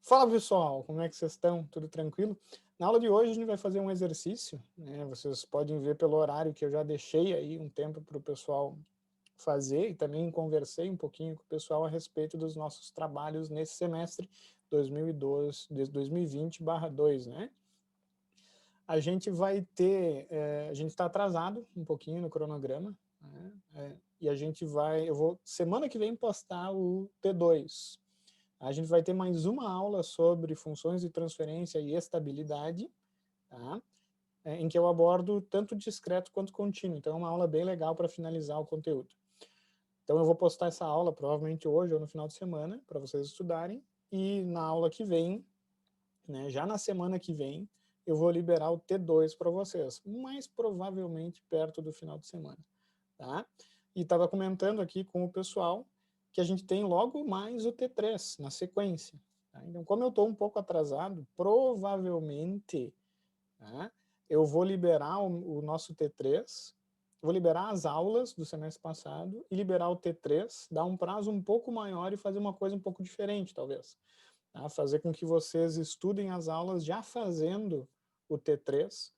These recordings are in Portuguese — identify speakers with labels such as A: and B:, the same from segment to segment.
A: Fala pessoal, como é que vocês estão? Tudo tranquilo? Na aula de hoje a gente vai fazer um exercício, né? Vocês podem ver pelo horário que eu já deixei aí um tempo para o pessoal fazer e também conversei um pouquinho com o pessoal a respeito dos nossos trabalhos nesse semestre 2012, 2020/2, né? A gente vai ter, a gente está atrasado um pouquinho no cronograma, né? E a gente vai, eu vou semana que vem postar o T2. A gente vai ter mais uma aula sobre funções de transferência e estabilidade, tá? Em que eu abordo tanto discreto quanto contínuo. Então é uma aula bem legal para finalizar o conteúdo. Então eu vou postar essa aula provavelmente hoje ou no final de semana para vocês estudarem. E na aula que vem, né, já na semana que vem, eu vou liberar o T2 para vocês, mais provavelmente perto do final de semana. Tá? E estava comentando aqui com o pessoal que a gente tem logo mais o T3 na sequência. Tá? Então, como eu estou um pouco atrasado, provavelmente, tá, eu vou liberar o nosso T3, vou liberar as aulas do semestre passado e liberar o T3, dar um prazo um pouco maior e fazer uma coisa um pouco diferente, talvez. Tá? Fazer com que vocês estudem as aulas já fazendo o T3,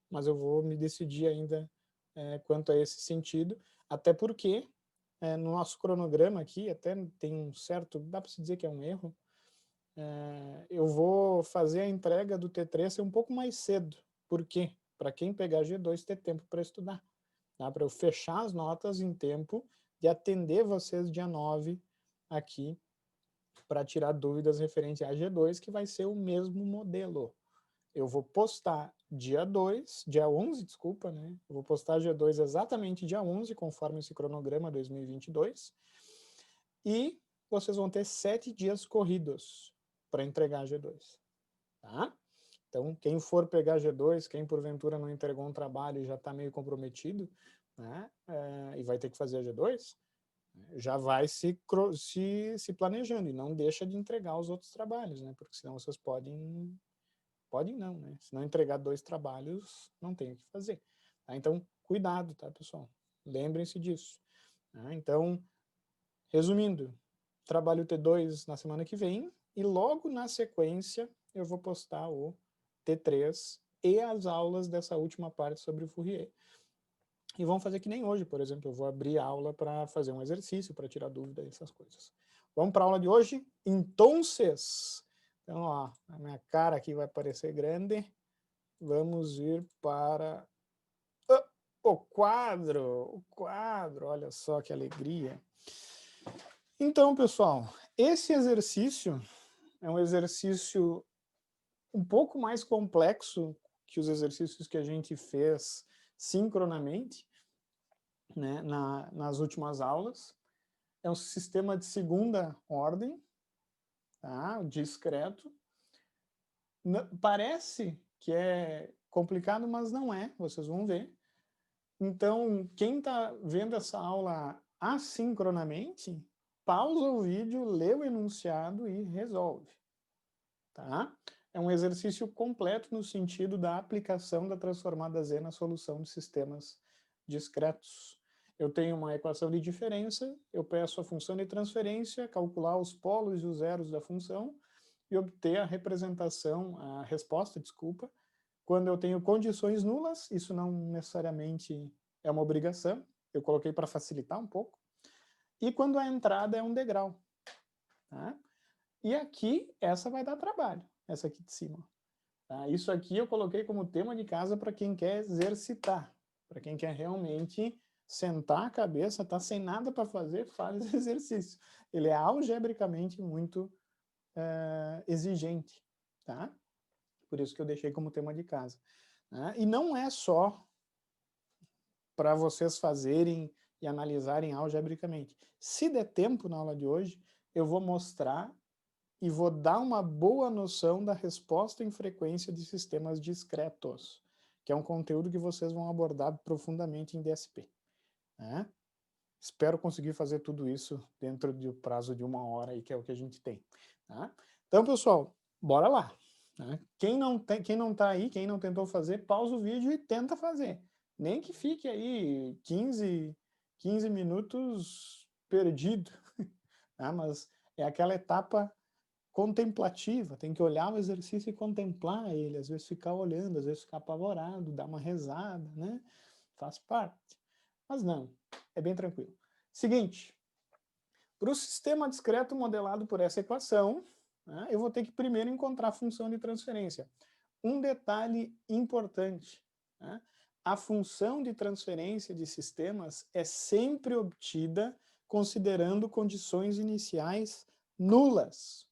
A: mas eu vou me decidir ainda quanto a esse sentido, até porque no nosso cronograma aqui, até tem um certo, dá para se dizer que é um erro, eu vou fazer a entrega do T3 ser um pouco mais cedo. Por quê? Para quem pegar G2 ter tempo para estudar. Tá? Para eu fechar as notas em tempo de atender vocês dia 9 aqui, para tirar dúvidas referentes a G2, que vai ser o mesmo modelo. Eu vou postar dia 11, desculpa, né? Eu vou postar G2 exatamente dia 11, conforme esse cronograma 2022, e vocês vão ter 7 dias corridos para entregar G2, tá? Então, quem for pegar G2, quem porventura não entregou um trabalho e já está meio comprometido, né, e vai ter que fazer a G2, já vai se planejando e não deixa de entregar os outros trabalhos, né? Porque senão vocês podem não, né? Se não entregar 2 trabalhos, não tem o que fazer. Tá? Então, cuidado, tá, pessoal? Lembrem-se disso. Tá? Então, resumindo, trabalho T2 na semana que vem e logo na sequência eu vou postar o T3 e as aulas dessa última parte sobre o Fourier. E vamos fazer que nem hoje, por exemplo, eu vou abrir a aula para fazer um exercício, para tirar dúvida, essas coisas. Vamos para a aula de hoje? Então, ó, a minha cara aqui vai parecer grande. Vamos ir para o quadro, olha só que alegria. Então, pessoal, esse exercício é um exercício um pouco mais complexo que os exercícios que a gente fez sincronamente, né, nas últimas aulas. É um sistema de segunda ordem, tá, discreto. Parece que é complicado, mas não é, vocês vão ver. Então, quem está vendo essa aula assincronamente, pausa o vídeo, lê o enunciado e resolve. Tá? É um exercício completo no sentido da aplicação da transformada Z na solução de sistemas discretos. Eu tenho uma equação de diferença, eu peço a função de transferência, calcular os polos e os zeros da função e obter a representação, a resposta, desculpa, quando eu tenho condições nulas, isso não necessariamente é uma obrigação, eu coloquei para facilitar um pouco, e quando a entrada é um degrau. Tá? E aqui, essa vai dar trabalho, essa aqui de cima. Tá? Isso aqui eu coloquei como tema de casa para quem quer exercitar, para quem quer realmente sentar a cabeça, tá sem nada para fazer, faz esse exercício. Ele é algebricamente muito exigente, tá? Por isso que eu deixei como tema de casa. Né? E não é só para vocês fazerem e analisarem algebricamente. Se der tempo na aula de hoje, eu vou mostrar e vou dar uma boa noção da resposta em frequência de sistemas discretos, que é um conteúdo que vocês vão abordar profundamente em DSP. Né? Espero conseguir fazer tudo isso dentro do prazo de 1 hora, aí, que é o que a gente tem. Tá? Então, pessoal, bora lá. Né? Quem não tá aí, quem não tentou fazer, pausa o vídeo e tenta fazer. Nem que fique aí 15 minutos perdido. Tá? Mas é aquela etapa contemplativa, tem que olhar o exercício e contemplar ele, às vezes ficar olhando, às vezes ficar apavorado, dar uma rezada, né? Faz parte. Mas não, é bem tranquilo. Seguinte, para o sistema discreto modelado por essa equação, né, eu vou ter que primeiro encontrar a função de transferência. Um detalhe importante, né? A função de transferência de sistemas é sempre obtida considerando condições iniciais nulas.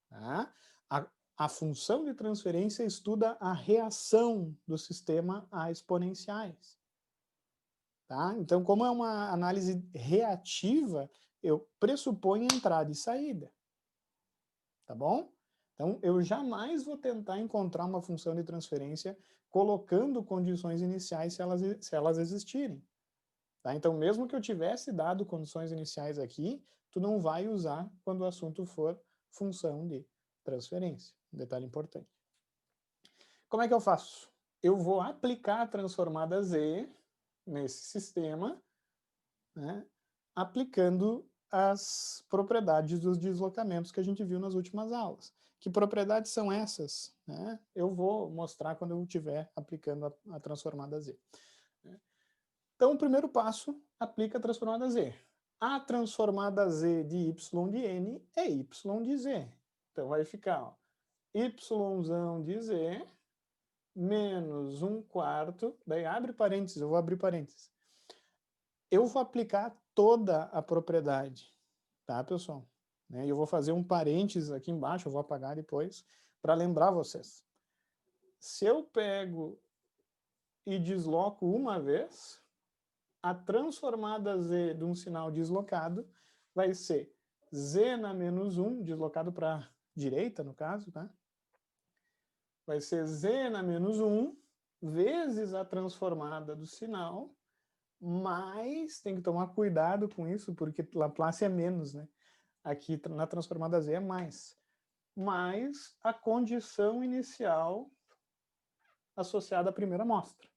A: Tá? A função de transferência estuda a reação do sistema a exponenciais. Tá? Então, como é uma análise reativa, eu pressuponho entrada e saída. Tá bom? Então, eu jamais vou tentar encontrar uma função de transferência colocando condições iniciais se elas existirem. Tá? Então, mesmo que eu tivesse dado condições iniciais aqui, tu não vai usar quando o assunto for função de transferência. Um detalhe importante. Como é que eu faço? Eu vou aplicar a transformada Z nesse sistema, né, aplicando as propriedades dos deslocamentos que a gente viu nas últimas aulas. Que propriedades são essas? Né? Eu vou mostrar quando eu estiver aplicando a transformada Z. Então, o primeiro passo, aplica a transformada Z. A transformada Z de y de n é y de z. Então, vai ficar ó, yzão de z menos 1/4, daí abre parênteses, eu vou abrir parênteses. Eu vou aplicar toda a propriedade, tá, pessoal? E eu vou fazer um parênteses aqui embaixo, eu vou apagar depois, para lembrar vocês. Se eu pego e desloco uma vez, a transformada z de um sinal deslocado vai ser z na menos 1, deslocado para a direita, no caso, tá? Vai ser z na menos 1 vezes a transformada do sinal, mas tem que tomar cuidado com isso, porque Laplace é menos, né? Aqui na transformada z é mais. Mais a condição inicial associada à primeira amostra.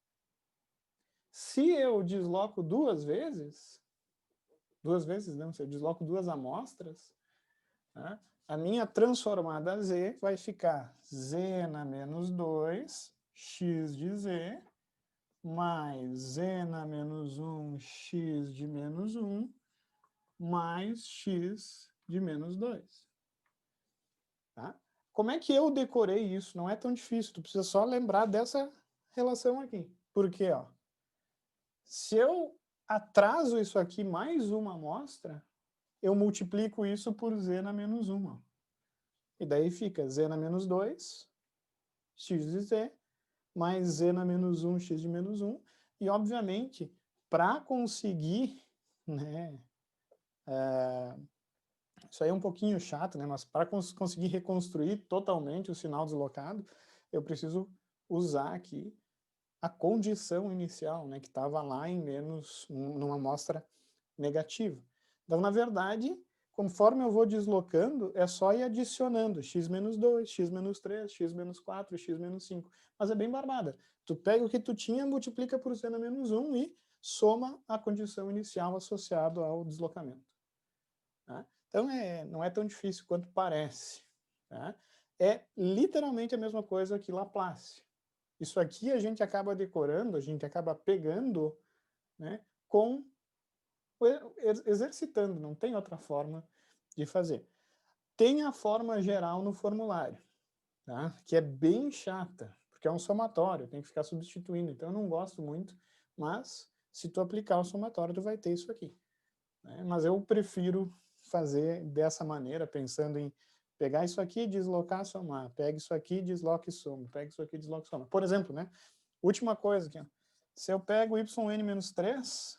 A: Se eu desloco duas vezes não, se eu desloco duas amostras, tá? A minha transformada z vai ficar z na menos 2, x de z, mais z na menos 1, x de menos 1, mais x de menos 2. Tá? Como é que eu decorei isso? Não é tão difícil, tu precisa só lembrar dessa relação aqui. Por quê? Ó? Se eu atraso isso aqui mais uma amostra, eu multiplico isso por z na menos 1. Ó. E daí fica z na menos 2, x de z, mais z na menos 1, x de menos 1. E, obviamente, para conseguir, né, isso aí é um pouquinho chato, né, mas para conseguir reconstruir totalmente o sinal deslocado, eu preciso usar aqui a condição inicial, né, que estava lá em menos, numa amostra negativa. Então, na verdade, conforme eu vou deslocando, é só ir adicionando x menos 2, x menos 3, x menos 4, x menos 5. Mas é bem barbada. Tu pega o que tu tinha, multiplica por z na menos 1 e soma a condição inicial associada ao deslocamento. Tá? Então, não é tão difícil quanto parece. Tá? É literalmente a mesma coisa que Laplace. Isso aqui a gente acaba decorando, a gente acaba pegando, né, exercitando, não tem outra forma de fazer. Tem a forma geral no formulário, tá? Que é bem chata, porque é um somatório, tem que ficar substituindo, então eu não gosto muito, mas se tu aplicar o somatório, tu vai ter isso aqui. Né? Mas eu prefiro fazer dessa maneira, pensando em pegar isso aqui, deslocar, somar, pega isso aqui, desloca e soma, pega isso aqui, desloca e soma. Por exemplo, né? Última coisa aqui, ó. Se eu pego yn-3,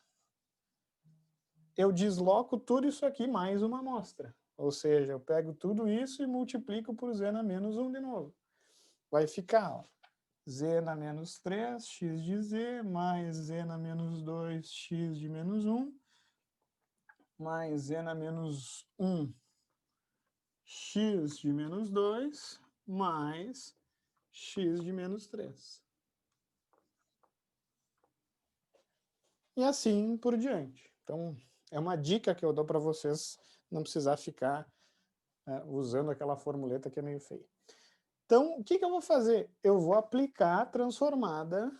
A: eu desloco tudo isso aqui mais uma amostra. Ou seja, eu pego tudo isso e multiplico por z na menos 1 de novo. Vai ficar, ó, z na menos 3, x de z, mais z na menos 2, x de menos 1, mais z na menos 1, x de menos 2, mais x de menos 3. E assim por diante. Então, é uma dica que eu dou para vocês não precisar ficar usando aquela formuleta que é meio feia. Então, o que eu vou fazer? Eu vou aplicar a transformada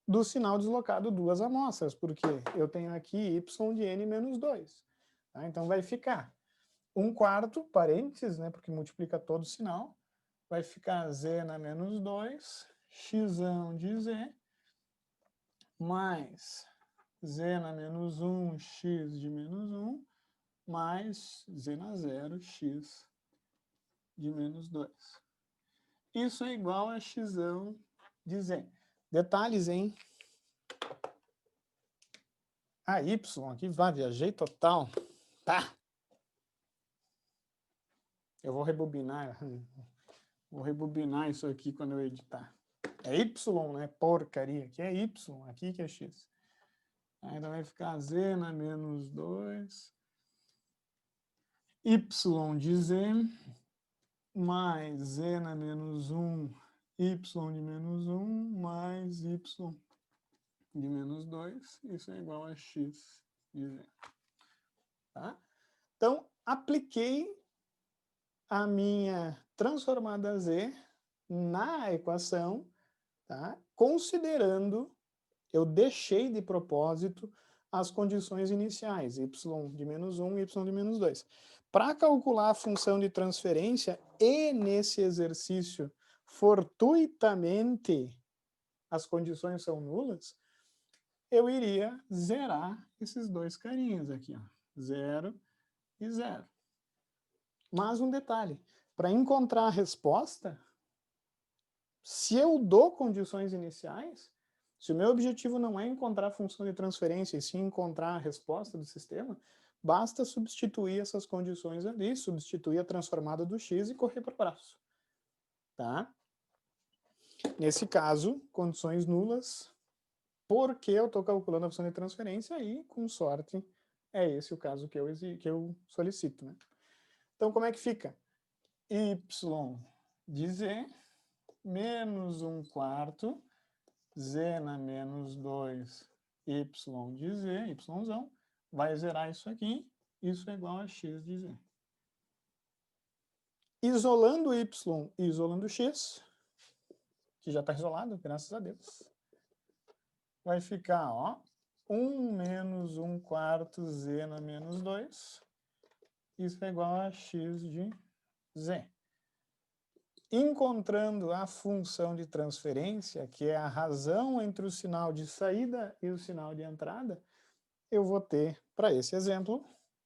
A: do sinal deslocado duas amostras, porque eu tenho aqui y de n menos 2. Tá? Então, vai ficar 1/4, parênteses, né, porque multiplica todo o sinal, vai ficar z na menos 2, x de z, mais z na menos 1, x de menos 1, mais z na 0, x de menos 2. Isso é igual a x de z. Detalhes, hein? A y aqui, viajei total. Tá. Eu vou rebobinar isso aqui quando eu editar. É y, né? Porcaria. Aqui é y, aqui que é x. Aí então vai ficar z na menos 2, y de z, mais z na menos 1, y de menos 1, mais y de menos 2. Isso é igual a x de z. Tá? Então, apliquei a minha transformada z na equação, tá? Considerando, eu deixei de propósito as condições iniciais, y de menos 1 e y de menos 2. Para calcular a função de transferência, e nesse exercício, fortuitamente, as condições são nulas, eu iria zerar esses dois carinhas aqui, ó, 0 e 0. Mas um detalhe, para encontrar a resposta, se eu dou condições iniciais, se o meu objetivo não é encontrar a função de transferência, e sim encontrar a resposta do sistema, basta substituir essas condições ali, substituir a transformada do x e correr para o braço. Tá? Nesse caso, condições nulas, porque eu estou calculando a função de transferência e, com sorte, é esse o caso que eu solicito. Né? Então, como é que fica? Y de z menos 1/4 z na menos 2 y de z, yzão, vai zerar isso aqui, isso é igual a x de z. Isolando y e isolando x, que já está isolado, graças a Deus, vai ficar, ó, 1 menos 1/4 z na menos 2, isso é igual a x de z. Encontrando a função de transferência, que é a razão entre o sinal de saída e o sinal de entrada, eu vou ter, para esse exemplo,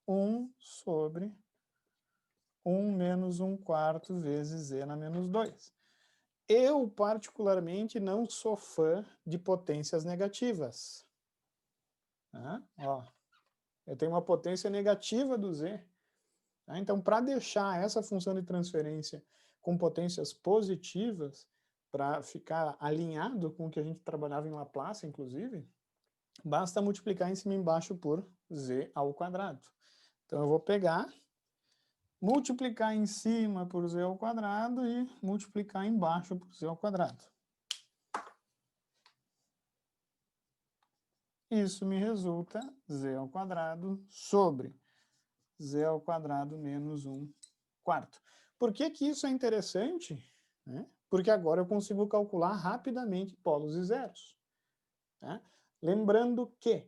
A: 1 sobre 1 menos 1/4 vezes z na menos 2. Eu, particularmente, não sou fã de potências negativas. Ó, eu tenho uma potência negativa do z. Então, para deixar essa função de transferência com potências positivas, para ficar alinhado com o que a gente trabalhava em Laplace, inclusive, basta multiplicar em cima e embaixo por z ao quadrado. Então, eu vou pegar, multiplicar em cima por z ao quadrado e multiplicar embaixo por z ao quadrado. Isso me resulta z ao quadrado sobre z ao quadrado menos 1/4. Por que que isso é interessante? Porque agora eu consigo calcular rapidamente polos e zeros. Tá? Lembrando que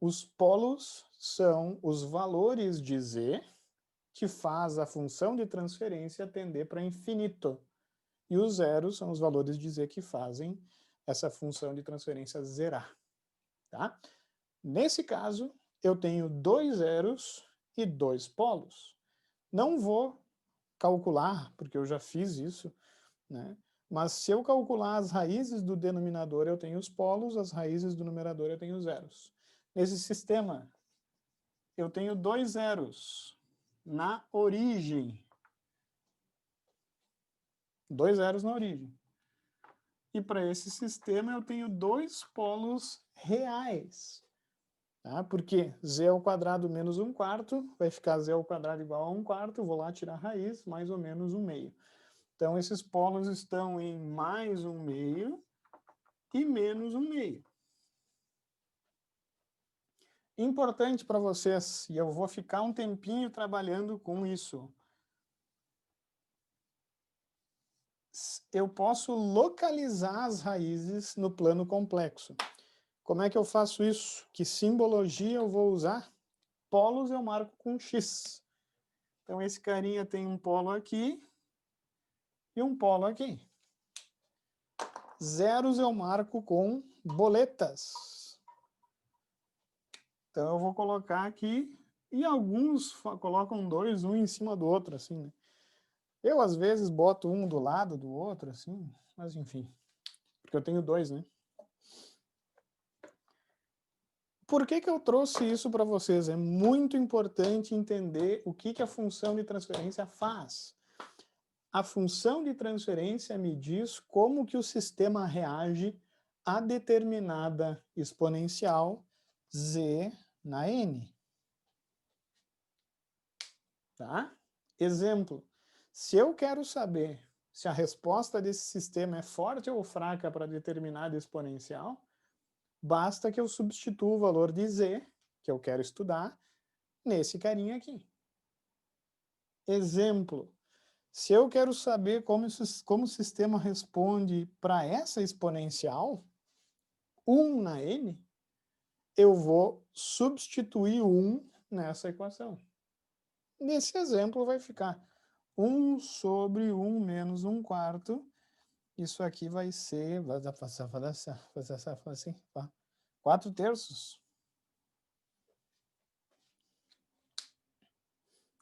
A: os polos são os valores de z que faz a função de transferência tender para infinito. E os zeros são os valores de z que fazem essa função de transferência zerar. Tá? Nesse caso, eu tenho 2 zeros e 2 polos. Não vou calcular, porque eu já fiz isso, né? Mas se eu calcular as raízes do denominador, eu tenho os polos, as raízes do numerador, eu tenho os zeros. Nesse sistema, eu tenho 2 zeros na origem. 2 zeros na origem. E para esse sistema, eu tenho 2 polos reais. Tá? Porque z ao quadrado menos 1/4 vai ficar z ao quadrado igual a 1/4, vou lá tirar a raiz, mais ou menos 1/2. Então, esses polos estão em mais 1/2 e menos 1/2. Importante para vocês, e eu vou ficar um tempinho trabalhando com isso. Eu posso localizar as raízes no plano complexo. Como é que eu faço isso? Que simbologia eu vou usar? Polos eu marco com X. Então, esse carinha tem um polo aqui e um polo aqui. Zeros eu marco com boletas. Então, eu vou colocar aqui, e alguns colocam dois, um em cima do outro, assim, né? Eu, às vezes, boto um do lado do outro, assim, mas enfim. Porque eu tenho dois, né? Por que eu trouxe isso para vocês? É muito importante entender o que a função de transferência faz. A função de transferência me diz como que o sistema reage a determinada exponencial z na n. Tá? Exemplo, se eu quero saber se a resposta desse sistema é forte ou fraca para determinada exponencial, basta que eu substitua o valor de z, que eu quero estudar, nesse carinha aqui. Exemplo, se eu quero saber como o sistema responde para essa exponencial, 1 na n, eu vou substituir 1 nessa equação. Nesse exemplo vai ficar 1 sobre 1 menos 1 quarto. Isso aqui vai ser, vai dar assim, 4 terços.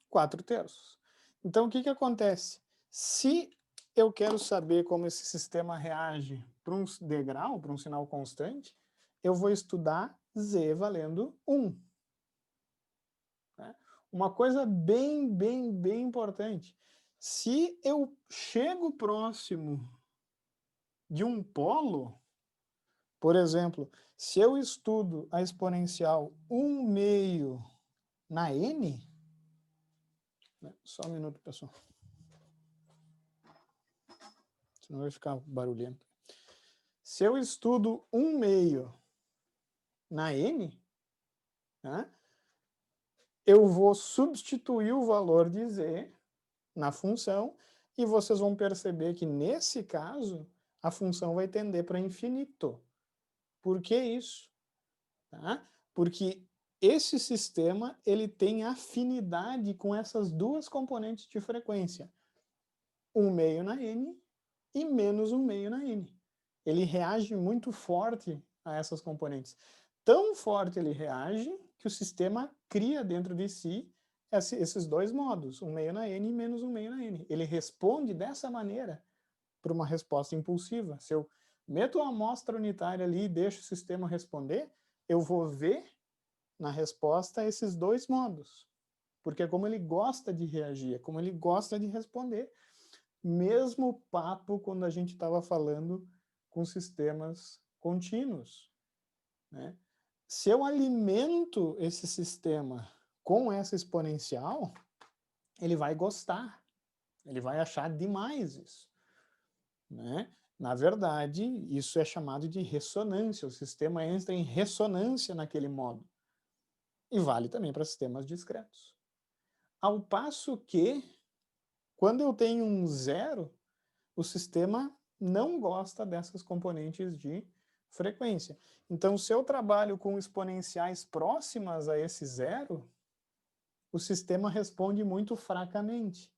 A: 4 terços. Então, o que acontece? Se eu quero saber como esse sistema reage para um degrau, para um sinal constante, eu vou estudar z valendo 1. Né? Uma coisa bem importante. Se eu chego próximo de um polo, por exemplo, se eu estudo a exponencial 1 meio na n, só um minuto, pessoal. Senão vai ficar barulhento. Se eu estudo 1 meio na n, né, eu vou substituir o valor de z na função e vocês vão perceber que, nesse caso, a função vai tender para infinito. Por que isso? Tá? Porque esse sistema ele tem afinidade com essas duas componentes de frequência, 1 meio na n e menos 1 meio na n. Ele reage muito forte a essas componentes. Tão forte ele reage que o sistema cria dentro de si esses dois modos, 1 meio na n e menos 1 meio na n. Ele responde dessa maneira para uma resposta impulsiva. Se eu meto uma amostra unitária ali e deixo o sistema responder, eu vou ver na resposta esses dois modos. Porque é como ele gosta de reagir, é como ele gosta de responder. Mesmo papo quando a gente estava falando com sistemas contínuos. Né? Se eu alimento esse sistema com essa exponencial, ele vai gostar, ele vai achar demais isso. Né? Na verdade, isso é chamado de ressonância, o sistema entra em ressonância naquele modo. E vale também para sistemas discretos. Ao passo que, quando eu tenho um zero, o sistema não gosta dessas componentes de frequência. Então, se eu trabalho com exponenciais próximas a esse zero, o sistema responde muito fracamente.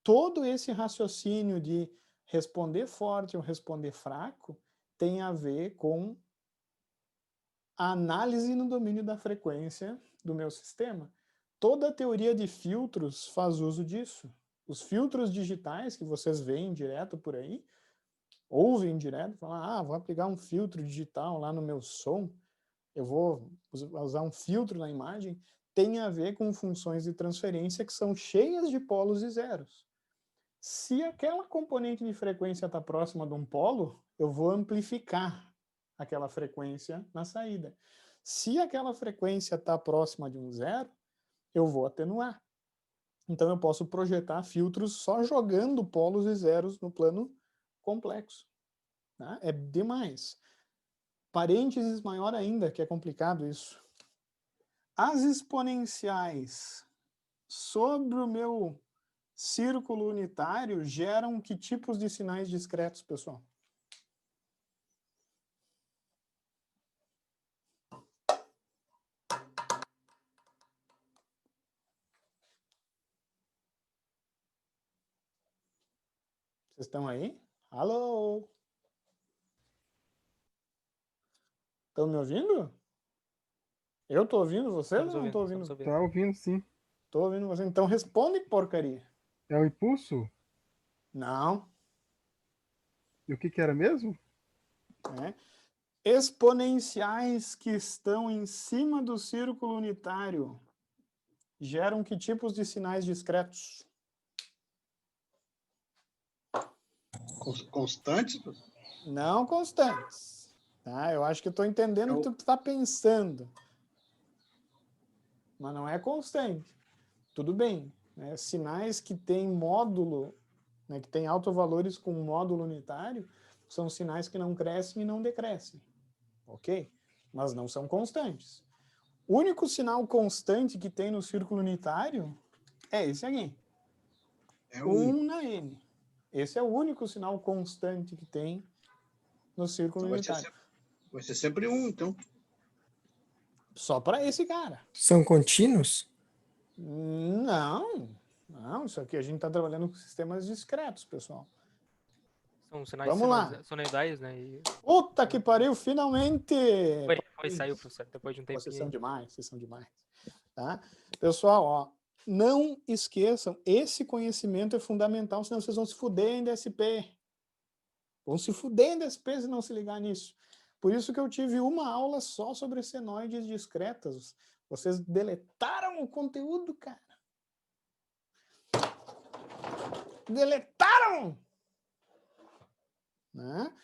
A: Todo esse raciocínio de responder forte ou responder fraco tem a ver com a análise no domínio da frequência do meu sistema. Toda a teoria de filtros faz uso disso. Os filtros digitais que vocês veem direto por aí, ouvem direto, falam, vou aplicar um filtro digital lá no meu som, eu vou usar um filtro na imagem, tem a ver com funções de transferência que são cheias de polos e zeros. Se aquela componente de frequência está próxima de um polo, eu vou amplificar aquela frequência na saída. Se aquela frequência está próxima de um zero, eu vou atenuar. Então eu posso projetar filtros só jogando polos e zeros no plano complexo. Tá? É demais. Parênteses maior ainda, que é complicado isso. As exponenciais sobre o meu círculo unitário geram que tipos de sinais discretos, pessoal? Vocês estão aí? Alô? Estão me ouvindo? Eu estou ouvindo vocês ou não estou ouvindo?
B: Estamos ouvindo.
C: Tá ouvindo, sim.
A: Estou ouvindo vocês. Então responde, porcaria.
C: É o impulso?
A: Não.
C: E o que que era mesmo?
A: Né? Exponenciais que estão em cima do círculo unitário geram que tipos de sinais discretos?
D: Constantes?
A: Não constantes. Tá? Eu acho que estou entendendo o que tu está pensando. Mas não é constante. Tudo bem. Né? Sinais que têm módulo, né, que têm autovalores com módulo unitário, são sinais que não crescem e não decrescem. Ok? Mas não são constantes. O único sinal constante que tem no círculo unitário é esse aqui.
D: É
A: 1 na N. Esse é o único sinal constante que tem no círculo
D: Então
A: unitário.
D: vai ser sempre 1, então.
A: Só para esse cara.
B: São contínuos?
A: Não. Não, isso aqui a gente está trabalhando com sistemas discretos, pessoal.
B: São sinais
A: Vamos lá.
B: sonoidais, né? E...
A: Puta que pariu, finalmente!
B: Saiu, professor, depois de um tempo.
A: Vocês são demais, vocês são demais. Tá? Pessoal, ó, não esqueçam, esse conhecimento é fundamental, senão vocês vão se fuder em DSP. Vão se fuder em DSP se não se ligar nisso. Por isso que eu tive uma aula só sobre senoides discretas. Vocês deletaram o conteúdo, cara. Deletaram! Né?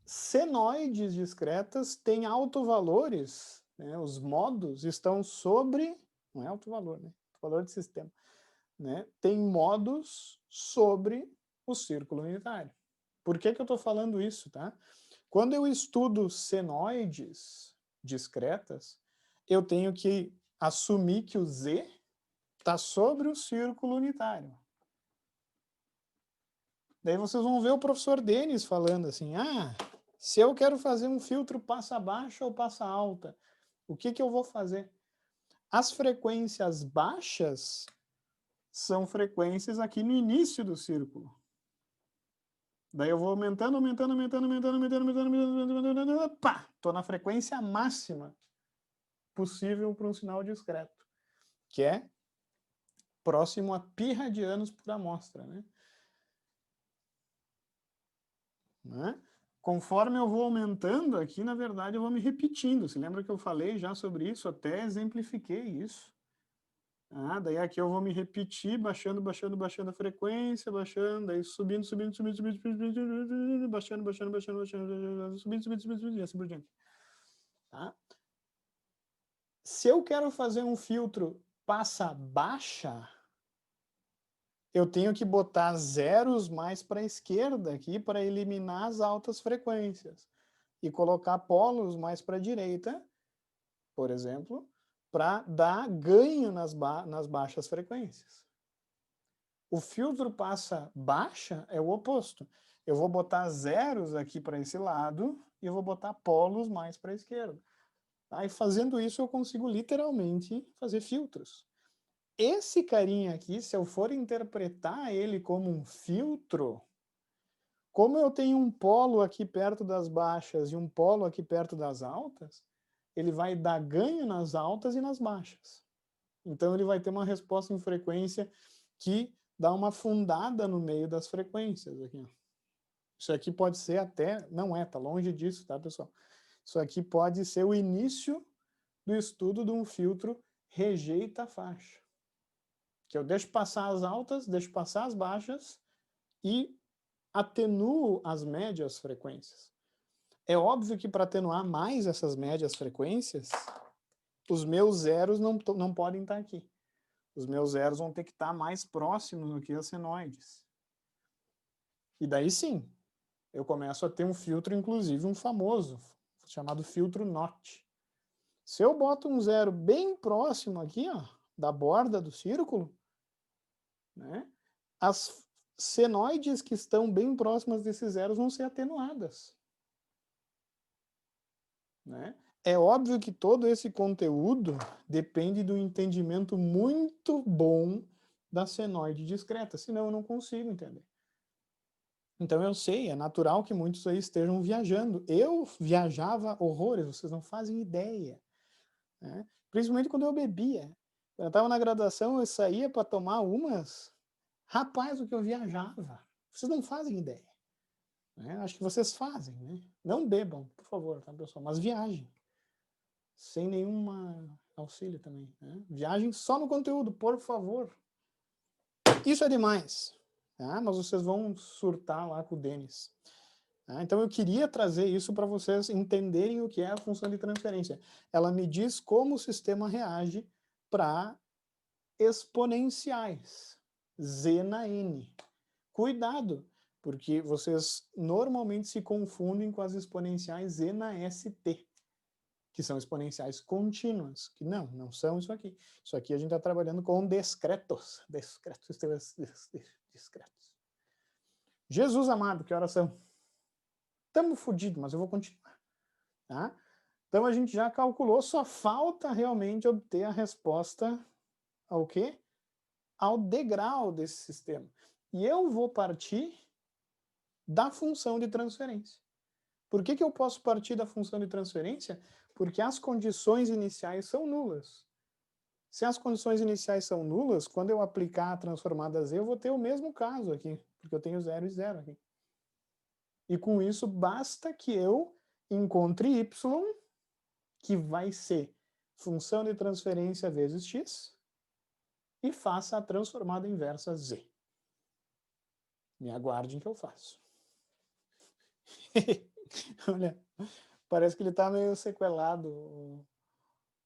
A: Senoides discretas têm autovalores, né? Os modos estão sobre, não é autovalor, né? Valor de sistema, né? Tem modos sobre o círculo unitário. Por que que eu estou falando isso, tá? Quando eu estudo senoides discretas, eu tenho que assumir que o Z está sobre o círculo unitário. Daí vocês vão ver o professor Denis falando assim, se eu quero fazer um filtro passa baixa ou passa alta, o que que eu vou fazer? As frequências baixas são frequências aqui no início do círculo. Daí eu vou aumentando, pá, tô na frequência máxima possível para um sinal discreto, que é próximo a π radianos por amostra, né? Conforme eu vou aumentando aqui, na verdade, eu vou me repetindo. Você lembra que eu falei já sobre isso? Até exemplifiquei isso. Daí aqui eu vou me repetir, baixando a frequência, baixando, daí subindo, baixando, subindo, e assim por diante. Tá? Se eu quero fazer um filtro passa baixa, eu tenho que botar zeros mais para a esquerda aqui para eliminar as altas frequências e colocar polos mais para a direita, por exemplo, para dar ganho nas baixas frequências. O filtro passa baixa é o oposto. Eu vou botar zeros aqui para esse lado e eu vou botar polos mais para a esquerda. Tá? E fazendo isso eu consigo literalmente fazer filtros. Esse carinha aqui, se eu for interpretar ele como um filtro, como eu tenho um polo aqui perto das baixas e um polo aqui perto das altas, ele vai dar ganho nas altas e nas baixas. Então ele vai ter uma resposta em frequência que dá uma fundada no meio das frequências. Aqui. Isso aqui pode ser até, não é, tá longe disso, tá, pessoal? Isso aqui pode ser o início do estudo de um filtro rejeita faixa. Que eu deixo passar as altas, deixo passar as baixas e atenuo as médias frequências. É óbvio que para atenuar mais essas médias frequências, os meus zeros não podem estar aqui. Os meus zeros vão ter que estar mais próximos do que as senoides. E daí sim, eu começo a ter um filtro, inclusive um famoso, chamado filtro NOT. Se eu boto um zero bem próximo aqui, ó, da borda do círculo, né, as senoides que estão bem próximas desses zeros vão ser atenuadas. Né? É óbvio que todo esse conteúdo depende do entendimento muito bom da senoide discreta, senão eu não consigo entender. Então eu sei, é natural que muitos aí estejam viajando. Eu viajava horrores, vocês não fazem ideia. Né? Principalmente quando eu bebia. Quando eu estava na graduação, eu saía para tomar umas. Rapaz, o que eu viajava. Vocês não fazem ideia. Né? Acho que vocês fazem. Né? Não bebam, por favor, tá, pessoal? Mas viajem. Sem nenhum auxílio também. Né? Viajem só no conteúdo, por favor. Isso é demais. Tá? Mas vocês vão surtar lá com o Denis. Tá? Então eu queria trazer isso para vocês entenderem o que é a função de transferência. Ela me diz como o sistema reage para exponenciais. Z na N. Cuidado, porque vocês normalmente se confundem com as exponenciais Z na ST, que são exponenciais contínuas, que não são isso aqui. Isso aqui a gente está trabalhando com discretos. Discretos. Jesus amado, que horas são? Estamos fodidos, mas eu vou continuar. Tá? Então a gente já calculou, só falta realmente obter a resposta ao quê? Ao degrau desse sistema. E eu vou partir da função de transferência. Por que eu posso partir da função de transferência? Porque as condições iniciais são nulas. Se as condições iniciais são nulas, quando eu aplicar a transformada Z, eu vou ter o mesmo caso aqui, porque eu tenho 0 e 0 aqui. E com isso, basta que eu encontre y, que vai ser função de transferência vezes x, e faça a transformada inversa Z. Me aguardem que eu faço. Olha, parece que ele tá meio sequelado,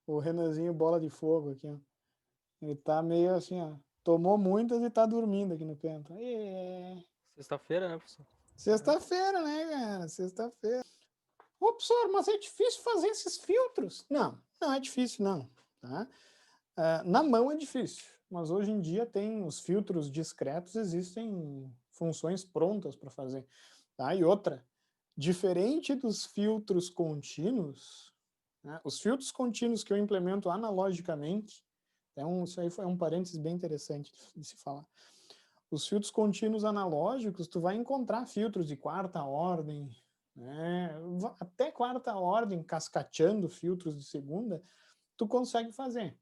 A: o Renanzinho bola de fogo aqui, ó. Ele tá meio assim, ó. Tomou muitas e tá dormindo aqui no canto.
B: Sexta-feira, né, professor?
A: Sexta-feira, né, cara? Sexta-feira. Ô, professor, mas é difícil fazer esses filtros? Não é difícil, não. Tá? Na mão é difícil, mas hoje em dia tem os filtros discretos, existem funções prontas para fazer. Tá? E outra, diferente dos filtros contínuos, né, os filtros contínuos que eu implemento analogicamente, isso aí foi um parênteses bem interessante de se falar. Os filtros contínuos analógicos, tu vai encontrar filtros de quarta ordem, né, até quarta ordem, cascateando filtros de segunda, tu consegue fazer.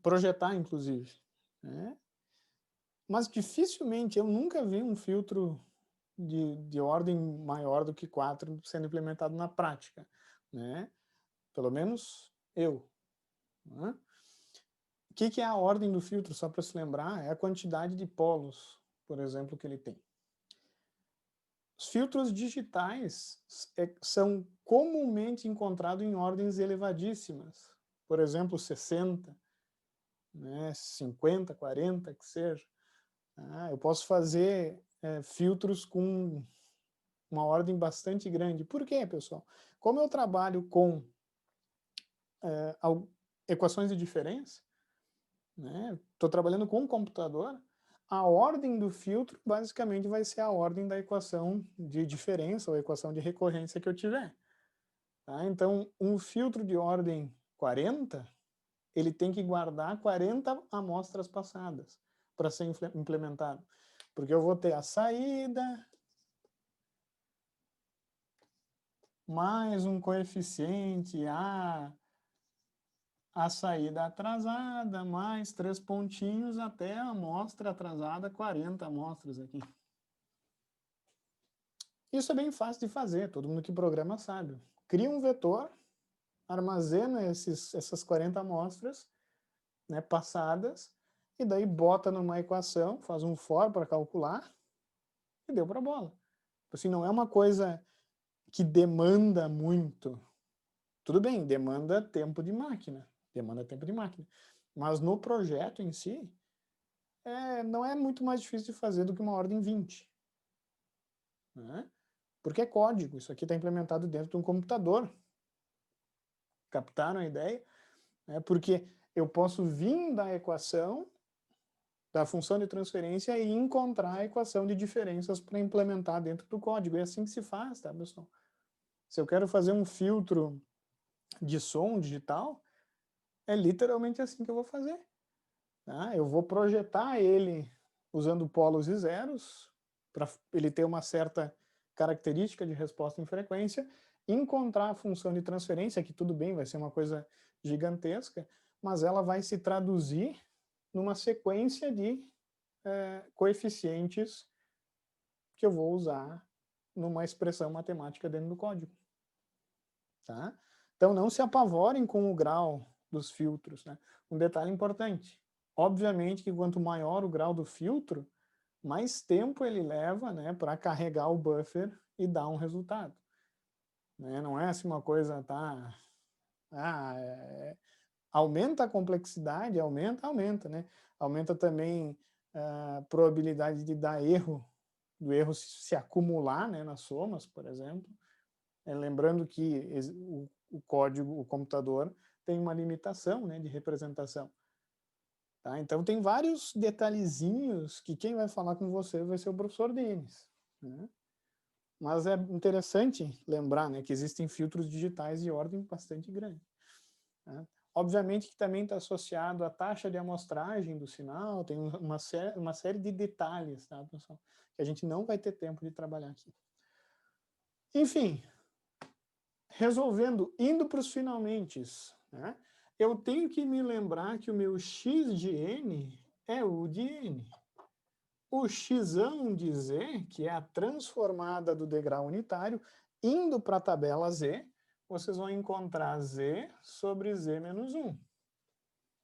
A: Projetar, inclusive. Né? Mas dificilmente, eu nunca vi um filtro de ordem maior do que 4 sendo implementado na prática. Né? Pelo menos eu. Né? O que é a ordem do filtro, só para se lembrar? É a quantidade de polos, por exemplo, que ele tem. Os filtros digitais são comumente encontrados em ordens elevadíssimas. Por exemplo, 60, né, 50, 40, que seja. Eu posso fazer filtros com uma ordem bastante grande. Por quê, pessoal? Como eu trabalho com equações de diferença, estou trabalhando com um computador, a ordem do filtro basicamente vai ser a ordem da equação de diferença ou equação de recorrência que eu tiver. Tá? Então, um filtro de ordem 40, ele tem que guardar 40 amostras passadas para ser implementado. Porque eu vou ter a saída mais um coeficiente a saída atrasada, mais 3 pontinhos até a amostra atrasada, 40 amostras aqui. Isso é bem fácil de fazer, todo mundo que programa sabe. Cria um vetor, armazena essas 40 amostras, né, passadas, e daí bota numa equação, faz um for para calcular, e deu para a bola. Assim, não é uma coisa que demanda muito. Tudo bem, demanda tempo de máquina. Mas no projeto em si, não é muito mais difícil de fazer do que uma ordem 20. Né? Porque é código. Isso aqui está implementado dentro de um computador. Captaram a ideia? Porque eu posso vir da equação, da função de transferência e encontrar a equação de diferenças para implementar dentro do código. É assim que se faz, tá, pessoal? Se eu quero fazer um filtro de som digital, é literalmente assim que eu vou fazer. Tá? Eu vou projetar ele usando polos e zeros, para ele ter uma certa característica de resposta em frequência, encontrar a função de transferência, que tudo bem, vai ser uma coisa gigantesca, mas ela vai se traduzir numa sequência de coeficientes que eu vou usar numa expressão matemática dentro do código. Tá? Então não se apavorem com o grau dos filtros. Né? Um detalhe importante, obviamente que quanto maior o grau do filtro, mais tempo ele leva, né, para carregar o buffer e dar um resultado. Né? Não é assim uma coisa, tá? Aumenta a complexidade, aumenta, né? Aumenta também a probabilidade de dar erro, do erro se acumular, né, nas somas, por exemplo. Lembrando que o código, o computador, tem uma limitação, né, de representação. Tá? Então, tem vários detalhezinhos que quem vai falar com você vai ser o professor Denis. Né? Mas é interessante lembrar, né, que existem filtros digitais de ordem bastante grande. Tá? Obviamente que também está associado à taxa de amostragem do sinal, tem uma série de detalhes, tá, pessoal, que a gente não vai ter tempo de trabalhar aqui. Enfim, resolvendo, indo para os finalmentes, né, eu tenho que me lembrar que o meu x de n é u de n. O xão de z, que é a transformada do degrau unitário, indo para a tabela z, vocês vão encontrar z sobre z menos 1.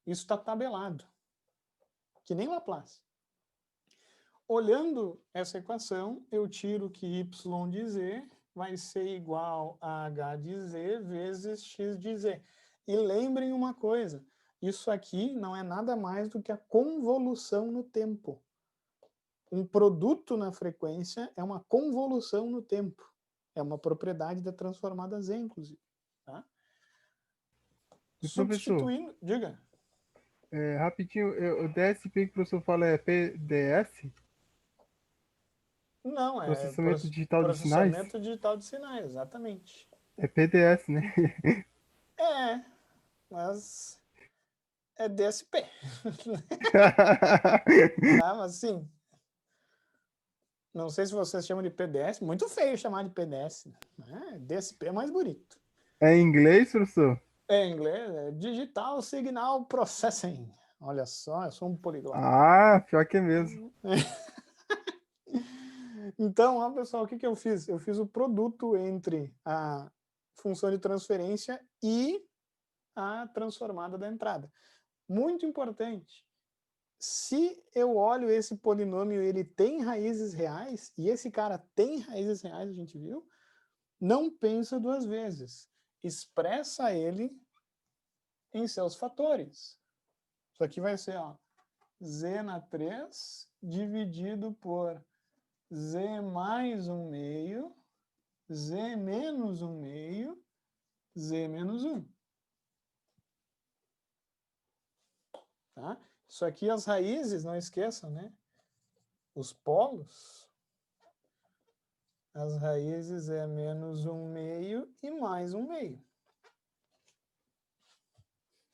A: Isso está tabelado, que nem Laplace. Olhando essa equação, eu tiro que y de z vai ser igual a h de z vezes x de z. E lembrem uma coisa, isso aqui não é nada mais do que a convolução no tempo. Um produto na frequência é uma convolução no tempo. É uma propriedade da transformada z, inclusive. Tá?
C: E professor,
A: Substituindo... Diga.
C: rapidinho, o DSP que o professor fala é PDS?
A: Não, é
C: Processamento digital de sinais?
A: processamento digital de sinais, exatamente.
C: É PDS, né?
A: Mas é DSP. Tá, mas sim. Não sei se vocês chamam de PDS, muito feio chamar de PDS. Né? DSP é mais bonito.
C: É em inglês, professor?
A: É em inglês, é Digital Signal Processing. Olha só, eu sou um poliglota.
C: Ah, pior que é mesmo.
A: Então, ó, pessoal, o que eu fiz? Eu fiz o produto entre a função de transferência e a transformada da entrada. Muito importante. Se eu olho esse polinômio, ele tem raízes reais, e esse cara tem raízes reais, a gente viu, não pensa duas vezes. Expressa ele em seus fatores. Isso aqui vai ser, ó, z na 3 dividido por z mais 1 meio, z menos 1 meio, z menos 1. Tá? Isso aqui, as raízes, não esqueçam, né? Os polos, as raízes é menos 1 meio e mais 1 meio.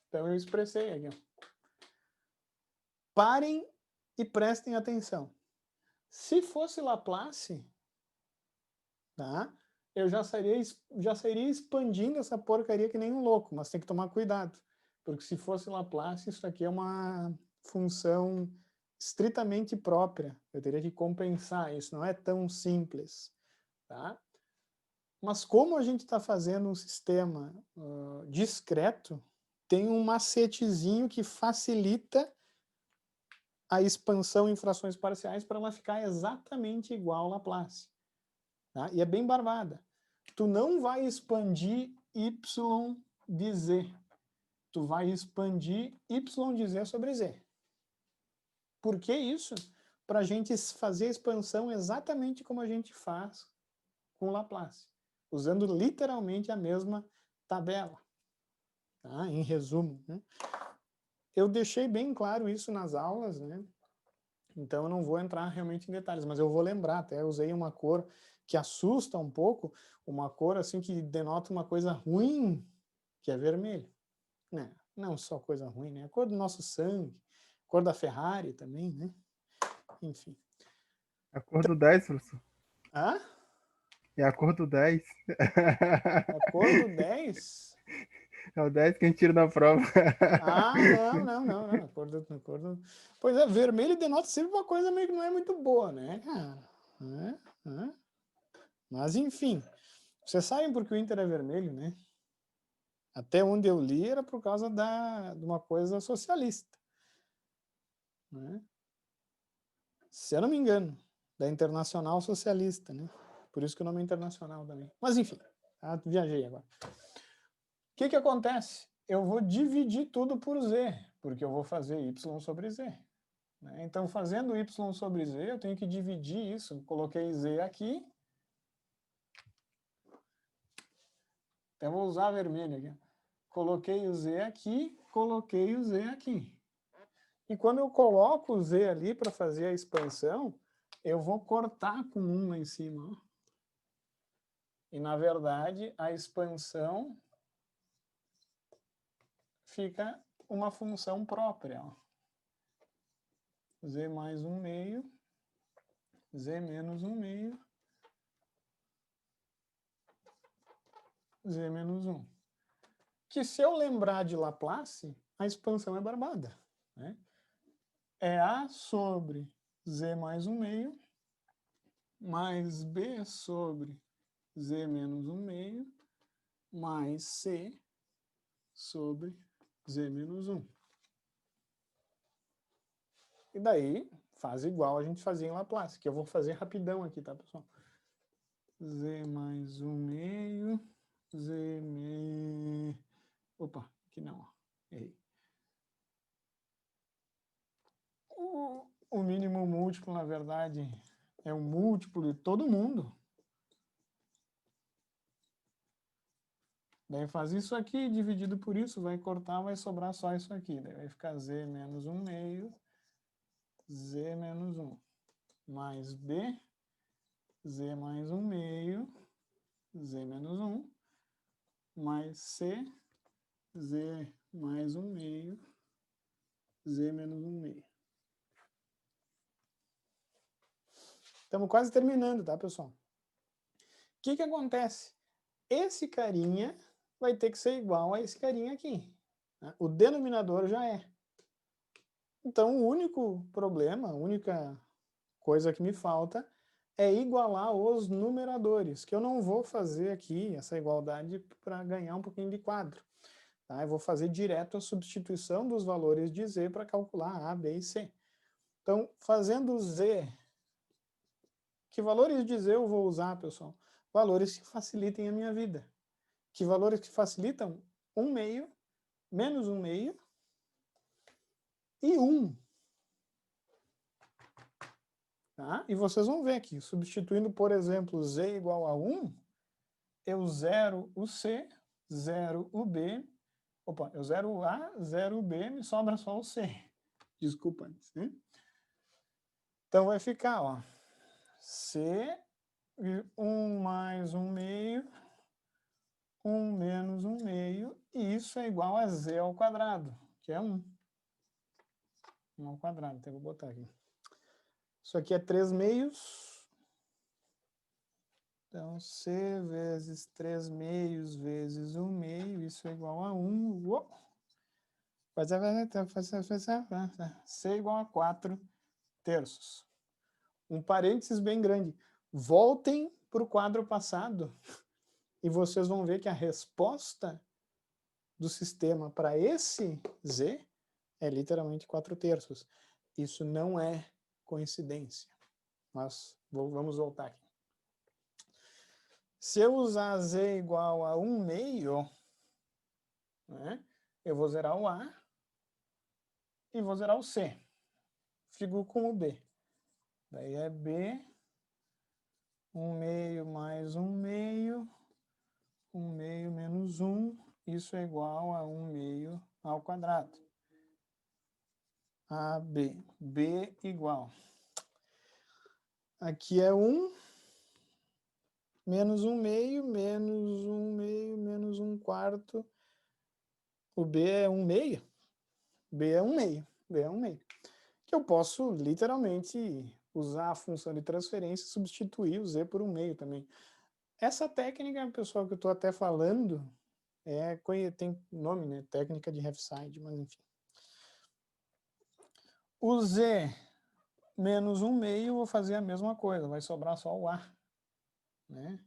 A: Então, eu expressei aqui. Ó. Parem e prestem atenção. Se fosse Laplace, tá? Eu já sairia expandindo essa porcaria que nem um louco, mas tem que tomar cuidado. Porque se fosse Laplace, isso aqui é uma função estritamente própria. Eu teria que compensar, isso não é tão simples. Tá? Mas como a gente está fazendo um sistema discreto, tem um macetezinho que facilita a expansão em frações parciais para ela ficar exatamente igual ao Laplace. Tá? E é bem barbada. Tu não vai expandir y de z. Tu vai expandir y de z sobre z. Por que isso? Para a gente fazer a expansão exatamente como a gente faz com Laplace, usando literalmente a mesma tabela. tá? Em resumo, né? Eu deixei bem claro isso nas aulas, né? Então eu não vou entrar realmente em detalhes, mas eu vou lembrar, até usei uma cor que assusta um pouco, uma cor assim que denota uma coisa ruim, que é vermelho, né? Não só coisa ruim, né? A cor do nosso sangue, cor da Ferrari também, né? Enfim.
C: A cor do 10, professor.
A: Ah?
C: É a cor do 10.
A: A cor do 10?
C: É o 10 que a gente tira na prova.
A: Ah, não. A cor do... Pois é, vermelho denota sempre uma coisa meio que não é muito boa, né, cara? Mas, enfim, vocês sabem por que o Inter é vermelho, né? Até onde eu li era por causa de uma coisa socialista, né? Se eu não me engano, da Internacional Socialista, né? Por isso que o nome é Internacional também. Mas, enfim, viajei agora. O que acontece? Eu vou dividir tudo por Z, porque eu vou fazer Y sobre Z. Né? Então, fazendo Y sobre Z, eu tenho que dividir isso. Coloquei Z aqui. Então, eu vou usar vermelho aqui. Coloquei o Z aqui, coloquei o Z aqui. E quando eu coloco o Z ali para fazer a expansão, eu vou cortar com 1 lá em cima. Ó. E, na verdade, a expansão fica uma função própria. Ó. Z mais 1 meio, Z menos 1 meio, Z menos 1. Que se eu lembrar de Laplace, a expansão é barbada. Né? É A sobre Z mais 1 meio, mais B sobre Z menos 1 meio, mais C sobre Z menos 1. E daí, faz igual a gente fazia em Laplace, que eu vou fazer rapidão aqui, tá, pessoal? Z mais 1 meio, Z meio... Opa, aqui não, ó. Errei. O mínimo múltiplo, na verdade, é um múltiplo de todo mundo. Daí faz isso aqui, dividido por isso, vai cortar, vai sobrar só isso aqui. Daí vai ficar Z menos 1 meio, Z menos 1, mais B, Z mais 1 meio, Z menos 1, mais C, Z mais 1 meio, Z menos 1 meio. Estamos quase terminando, tá, pessoal? O que acontece? Esse carinha vai ter que ser igual a esse carinha aqui. Né? O denominador já é. Então, o único problema, a única coisa que me falta é igualar os numeradores, que eu não vou fazer aqui essa igualdade para ganhar um pouquinho de quadro. Tá? Eu vou fazer direto a substituição dos valores de Z para calcular A, B e C. Então, fazendo Z, que valores de Z eu vou usar, pessoal? Valores que facilitem a minha vida. Que valores que facilitam? 1 meio, menos 1 meio e 1. Tá? E vocês vão ver aqui, substituindo, por exemplo, Z igual a 1, eu zero o C, zero o B, opa, eu zero o A, zero o B, me sobra só o C. Desculpa. Né? Então vai ficar, ó, C, 1 mais 1 meio, 1 menos 1 meio, e isso é igual a Z ao quadrado, que é 1. 1 ao quadrado, então eu vou botar aqui. Isso aqui é 3 meios. Então, C vezes 3 meios vezes 1 meio, isso é igual a 1. C igual a 4 terços. Um parênteses bem grande. Voltem para o quadro passado e vocês vão ver que a resposta do sistema para esse Z é literalmente 4 terços. Isso não é coincidência. Mas vamos voltar aqui. Se eu usar Z igual a 1 meio, né, eu vou zerar o A e vou zerar o C. Fico com o B. Daí é B, 1 meio mais 1 meio, 1 meio menos 1, isso é igual a 1 meio ao quadrado. AB. B igual. Aqui é 1, menos 1 meio, menos 1 meio, menos 1 quarto. O B é 1 meio. B é 1 meio. B é 1 meio. Que eu posso, literalmente, usar a função de transferência e substituir o Z por 1 meio também. Essa técnica, pessoal, que eu estou até falando, tem nome, né? Técnica de Refside, mas enfim. O Z menos 1 meio, vou fazer a mesma coisa, vai sobrar só o A. Né?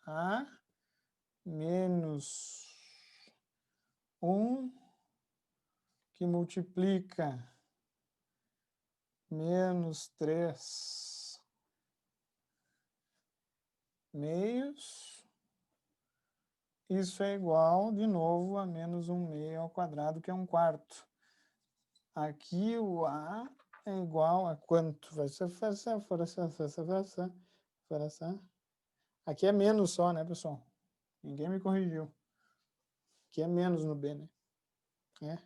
A: A menos 1 que multiplica menos 3 meios. Isso é igual, de novo, a menos 1 meio ao quadrado, que é 1 quarto. Aqui o A é igual a quanto? Vai ser aqui é menos só, né, pessoal? Ninguém me corrigiu. Aqui é menos no B, né?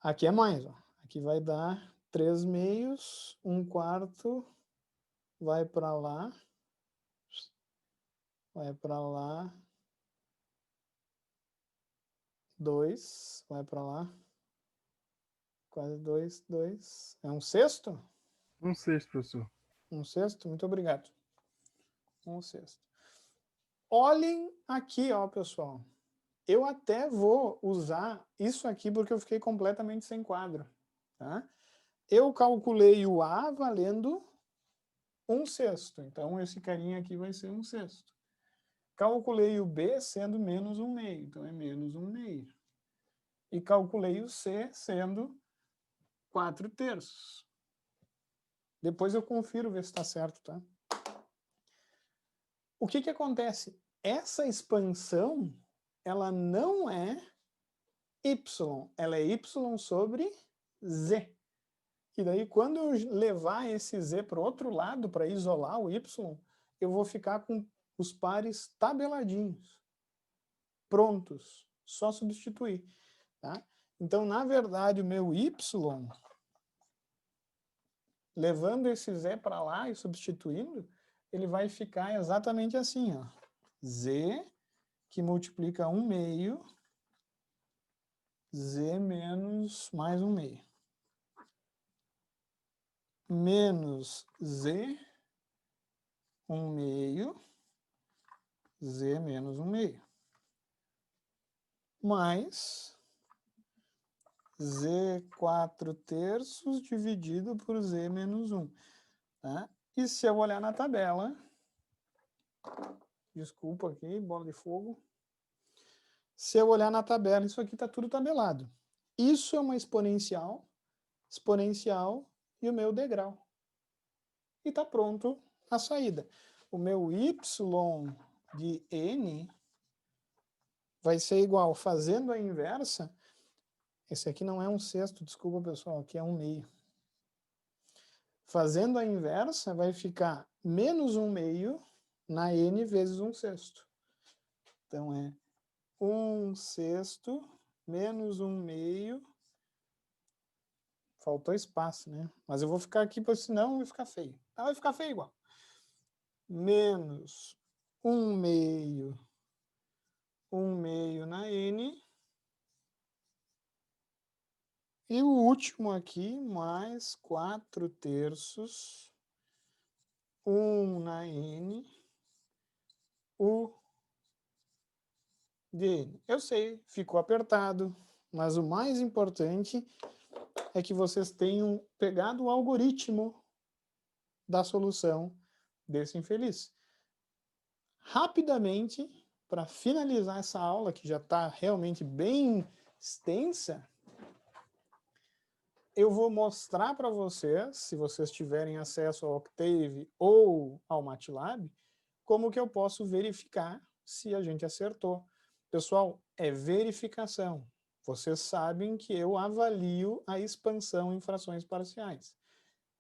A: Aqui é mais, ó. Aqui vai dar 3 meios, 1 quarto, vai para lá, vai para lá, 2, vai para lá, quase 2, 2. É 1/6?
C: 1/6, professor.
A: 1/6? Muito obrigado. 1/6. Olhem aqui, ó, pessoal. Eu até vou usar isso aqui porque eu fiquei completamente sem quadro. Tá? Eu calculei o A valendo 1/6. Então, esse carinha aqui vai ser 1/6. Calculei o B sendo menos 1 meio. Então, é menos 1 meio. E calculei o C sendo 4/3. Depois eu confiro ver se está certo, tá? O que que acontece? Essa expansão, ela não é y, ela é y sobre z. E daí, quando eu levar esse z para o outro lado, para isolar o y, eu vou ficar com os pares tabeladinhos, prontos, só substituir. Tá? Então, na verdade, o meu y, levando esse z para lá e substituindo, ele vai ficar exatamente assim, ó. Z, que multiplica 1 meio, z menos mais 1 meio. Menos z, 1 meio, z menos 1 meio. Mais z 4/3 dividido por z menos 1. Tá? E se eu olhar na tabela, desculpa aqui, bola de fogo. Se eu olhar na tabela, isso aqui está tudo tabelado. Isso é uma exponencial e o meu degrau. E está pronto a saída. O meu y de n vai ser igual, fazendo a inversa, esse aqui não é 1/6, desculpa pessoal, aqui é 1 meio. Fazendo a inversa, vai ficar menos 1 meio na n vezes 1/6. Então, é 1/6 menos 1 meio. Faltou espaço, né? Mas eu vou ficar aqui, porque senão vai ficar feio. Ah, vai ficar feio igual. Menos 1 meio na n. E o último aqui, mais 4/3, 1 na n, u de n. Eu sei, ficou apertado, mas o mais importante é que vocês tenham pegado o algoritmo da solução desse infeliz. Rapidamente, para finalizar essa aula, que já está realmente bem extensa, eu vou mostrar para vocês, se vocês tiverem acesso ao Octave ou ao MATLAB, como que eu posso verificar se a gente acertou. Pessoal, é verificação. Vocês sabem que eu avalio a expansão em frações parciais.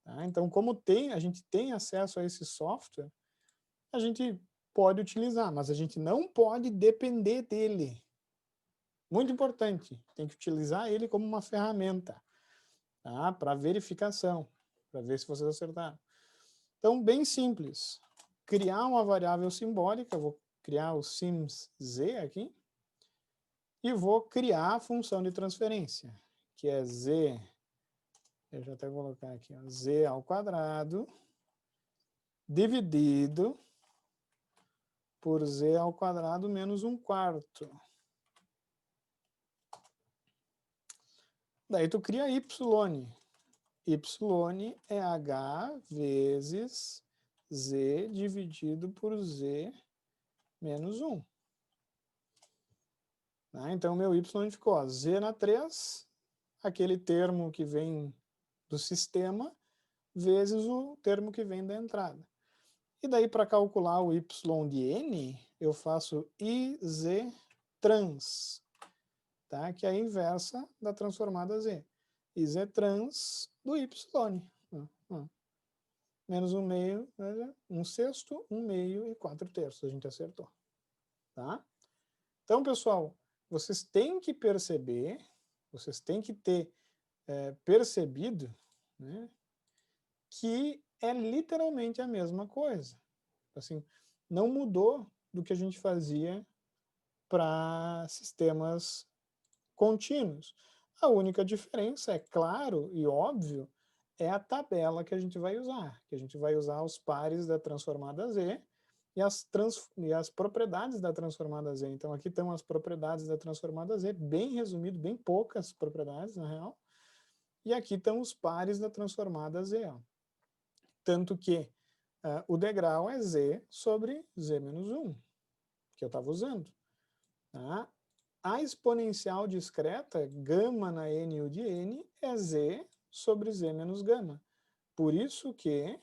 A: Tá? Então, como a gente tem acesso a esse software, a gente pode utilizar, mas a gente não pode depender dele. Muito importante, tem que utilizar ele como uma ferramenta, tá? Para verificação, para ver se vocês acertaram. Então, bem simples. Criar uma variável simbólica, eu vou criar o sims z aqui, e vou criar a função de transferência, que é z, deixa eu até colocar aqui, ó, z ao quadrado, dividido por z ao quadrado menos 1/4. Daí tu cria y. Y é h vezes z dividido por z menos 1. Tá? Então, meu y ficou ó, z na 3, aquele termo que vem do sistema, vezes o termo que vem da entrada. E daí, para calcular o y de n, eu faço iz trans, tá? Que é a inversa da transformada z. Iz trans do y. Menos 1/2, 1/6, 1/2 e 4/3. A gente acertou. Tá? Então, pessoal, vocês têm que perceber, vocês têm que ter percebido, né, que é literalmente a mesma coisa. Assim, não mudou do que a gente fazia para sistemas contínuos. A única diferença, é claro e óbvio, é a tabela que a gente vai usar. Que a gente vai usar os pares da transformada Z e as propriedades da transformada Z. Então, aqui estão as propriedades da transformada Z, bem resumido, bem poucas propriedades, na real. E aqui estão os pares da transformada Z. Ó. Tanto que o degrau é Z sobre Z menos 1, que eu estava usando. Tá? A exponencial discreta, gama na NU de N, é Z sobre Z menos gama. Por isso que,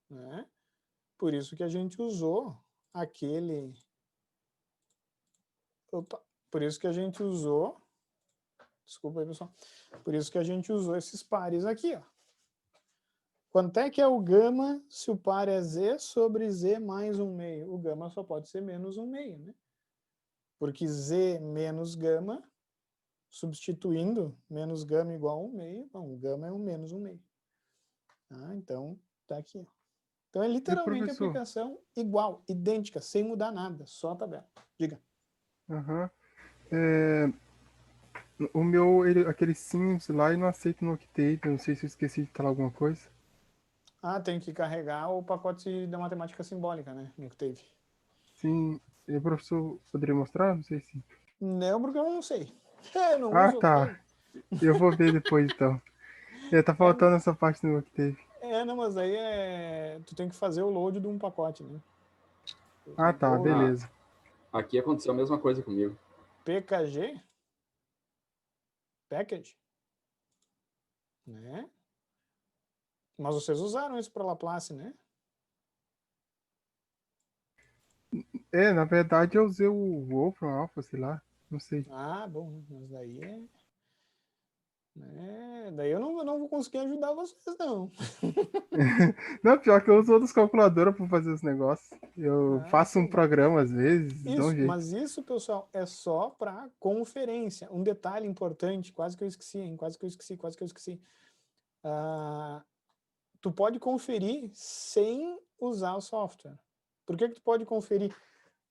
A: né, por isso que a gente usou aquele... Opa, por isso que a gente usou... Desculpa aí, pessoal. Por isso que a gente usou esses pares aqui, ó. Quanto é que é o gama se o par é Z sobre Z mais 1/2? O gama só pode ser menos 1/2, né? Porque Z menos gama, substituindo menos gama igual a 1/2, bom, o gama é um menos 1/2. Tá? Então, tá aqui. Ó. Então, é literalmente a aplicação igual, idêntica, sem mudar nada, só a tabela. Diga.
C: Uhum. O meu, aquele Sims lá, ele não aceita no Octave. Eu não sei se eu esqueci de falar alguma coisa.
A: Ah, tem que carregar o pacote da matemática simbólica, né? No Octave.
C: Sim. E o professor poderia mostrar? Não sei se...
A: Não, porque eu não sei. Eu não
C: Ah,
A: uso
C: tá.
A: Octave.
C: Eu vou ver depois, então. Tá faltando essa parte no Octave.
A: Não, mas aí tu tem que fazer o load de um pacote, né?
C: Ah, tá. Beleza.
E: Aqui aconteceu a mesma coisa comigo.
A: PKG? Package? Né? Mas vocês usaram isso para Laplace, né?
C: Na verdade eu usei o Wolfram Alpha, sei lá. Não sei.
A: Ah, bom. Mas daí daí eu não vou conseguir ajudar vocês, não.
C: Não, pior que eu uso outras calculadoras para fazer os negócios. Eu faço
A: sim.
C: um programa às vezes, dá um jeito.
A: Mas isso, pessoal, é só para conferência. Um detalhe importante, quase que eu esqueci, hein? Quase que eu esqueci. Tu pode conferir sem usar o software. Por que tu pode conferir?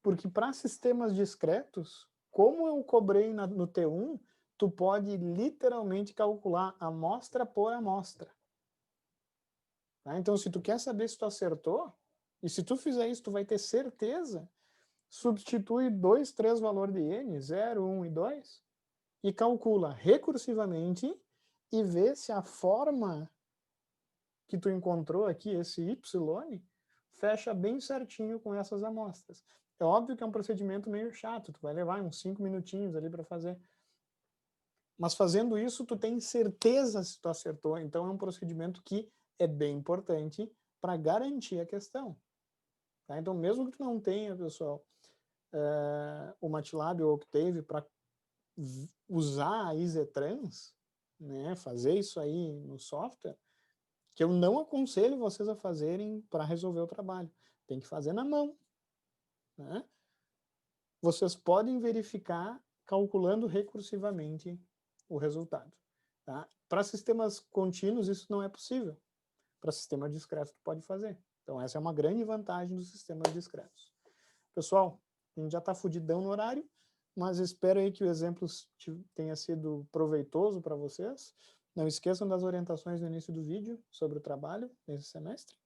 A: Porque para sistemas discretos, como eu cobrei no T1, tu pode literalmente calcular amostra por amostra. Tá? Então, se tu quer saber se tu acertou, e se tu fizer isso, tu vai ter certeza, substitui 2, 3 valores de N, 0, 1 e 2, e calcula recursivamente e vê se a forma que tu encontrou aqui, esse Y, fecha bem certinho com essas amostras. É óbvio que é um procedimento meio chato, tu vai levar uns 5 minutinhos ali para fazer. Mas fazendo isso, tu tem certeza se tu acertou. Então é um procedimento que é bem importante para garantir a questão. Tá? Então, mesmo que tu não tenha, pessoal, o MATLAB ou o Octave para usar a EasyTrans, né, fazer isso aí no software, que eu não aconselho vocês a fazerem para resolver o trabalho. Tem que fazer na mão. né? Vocês podem verificar calculando recursivamente o resultado. Tá? Para sistemas contínuos, isso não é possível. Para sistema discreto, tu pode fazer. Então, essa é uma grande vantagem dos sistemas discretos. Pessoal, a gente já está fudidão no horário, mas espero aí que o exemplo tenha sido proveitoso para vocês. Não esqueçam das orientações no início do vídeo sobre o trabalho nesse semestre.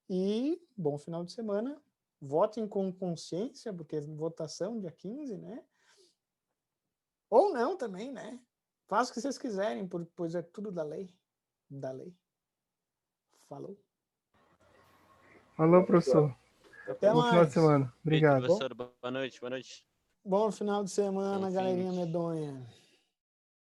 A: E bom final de semana. Votem com consciência, porque votação dia 15, né? Ou não também, né? Façam o que vocês quiserem, pois é tudo da lei. Da lei. Falou.
C: Falou, professor.
A: Até
C: Bom
A: mais.
C: final de semana. Obrigado.
B: Professor, boa noite, boa noite.
A: Bom final de semana,
B: Bom fim.
A: galerinha medonha.